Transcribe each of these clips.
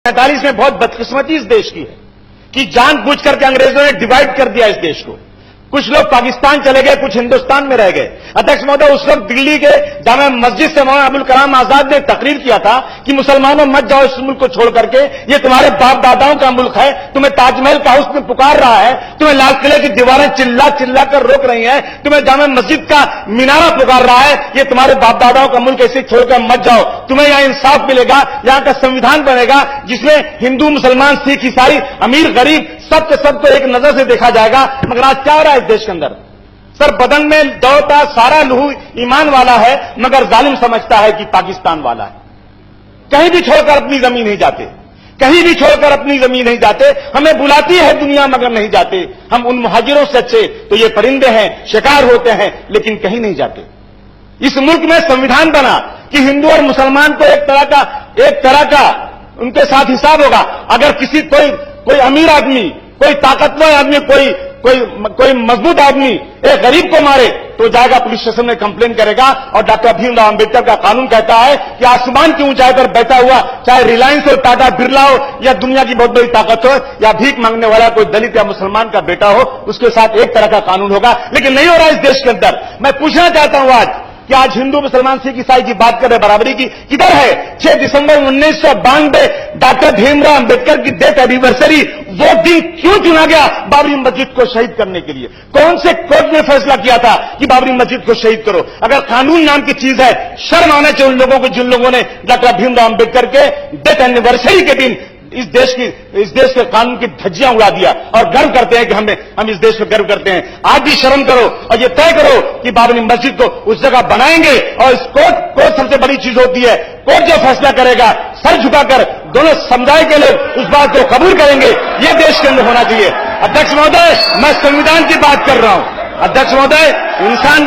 1947 में बहुत बदकिस्मती इस देश की है कि जानबूझ करके अंग्रेजों ने डिवाइड कर दिया इस देश को। कुछ लोग पाकिस्तान चले गए, कुछ हिंदुस्तान में रह गए। अध्यक्ष महोदय, उस वक्त दिल्ली के जामा मस्जिद से मौलाना अबुल कलाम आजाद ने तकरीर किया था कि मुसलमानों मत जाओ इस मुल्क को छोड़ करके, ये तुम्हारे बाप दादाओं का मुल्क है, तुम्हें ताजमहल का हाउस में पुकार रहा है, तुम्हें लाल किले की दीवारें चिल्ला चिल्ला कर रोक रही हैं, तुम्हें जामा मस्जिद का मीनारा पुकार रहा है, ये तुम्हारे बाप दादाओं का मुल्क, ऐसे छोड़कर मत जाओ, तुम्हें यहां इंसाफ मिलेगा, यहां का संविधान बनेगा जिसमें हिंदू मुसलमान सिख ईसाई अमीर गरीब सबको एक नजर से देखा जाएगा। मगर आज क्या हो रहा है इस देश के अंदर? सर, बदन में दौड़ता सारा लहू ईमान वाला है, मगर जालिम समझता है कि पाकिस्तान वाला है। कहीं भी छोड़कर अपनी जमीन नहीं जाते, कहीं भी छोड़कर अपनी जमीन नहीं जाते। हमें बुलाती है दुनिया मगर नहीं जाते। हम उन मुहाजिरों से अच्छे तो ये परिंदे हैं, शिकार होते हैं, लेकिन कहीं नहीं जाते। इस मुल्क में संविधान बना कि हिंदू और मुसलमान को एक तरह का उनके साथ हिसाब होगा। अगर किसी कोई अमीर आदमी, कोई ताकतवर आदमी, कोई मजबूत आदमी एक गरीब को मारे तो जाएगा पुलिस स्टेशन में कंप्लेन करेगा। और डॉक्टर भीमराव अंबेडकर का कानून कहता है कि आसमान की ऊंचाई पर बैठा हुआ, चाहे रिलायंस हो, टाटा बिरला हो, या दुनिया की बहुत बड़ी ताकत हो, या भीख मांगने वाला कोई दलित या मुसलमान का बेटा हो, उसके साथ एक तरह का कानून होगा। लेकिन नहीं हो रहा इस देश के अंदर। मैं पूछना चाहता हूं आज कि आज हिंदू मुसलमान सिख ईसाई की बात कर रहे, बराबरी की किधर है? 6 दिसंबर 1992 डॉक्टर भीमराव अंबेडकर की डेथ एनिवर्सरी, वो दिन क्यों चुना गया बाबरी मस्जिद को शहीद करने के लिए? कौन से कोर्ट ने फैसला किया था कि बाबरी मस्जिद को शहीद करो? अगर कानून नाम की चीज है, शर्म आना चाहिए उन लोगों को जिन लोगों ने डॉक्टर भीमराव अंबेडकर के डेथ एनिवर्सरी के दिन इस देश के कानून की धज्जियां उड़ा दिया और गर्व करते हैं कि हम इस देश में गर्व करते हैं। आज भी शर्म करो और ये तय करो कि बाबरी मस्जिद को उस जगह बनाएंगे। और इस कोर्ट सबसे बड़ी चीज होती है, कोर्ट जो फैसला करेगा सर झुकाकर दोनों समुदाय के लोग उस बात को कबूल करेंगे। ये देश के अंदर होना चाहिए। अध्यक्ष महोदय, मैं संविधान की बात कर रहा हूं। अध्यक्ष महोदय,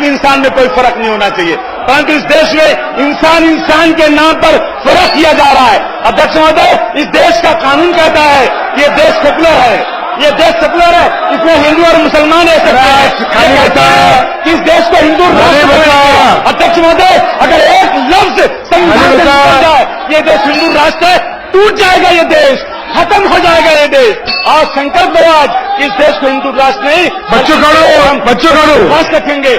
इंसान में कोई फर्क नहीं होना चाहिए, परंतु इस देश में इंसान के नाम पर फर्क किया जा रहा है। अध्यक्ष महोदय, इस देश का कानून कहता है कि ये देश सेकुलर है, ये देश सेकुलर है, इसमें हिंदू और मुसलमान रह सकते हैं, कि इस देश को हिंदू राष्ट्र बनाया। अध्यक्ष महोदय, अगर एक लफ्ज संविधान से निकल जाए ये देश हिंदू राष्ट्र है, टूट जाएगा ये देश, खत्म हो जाएगा ये देश। और संकल्प दो आज इस देश को हिंदू राष्ट्र नहीं, बच्चों राष्ट्र रखेंगे।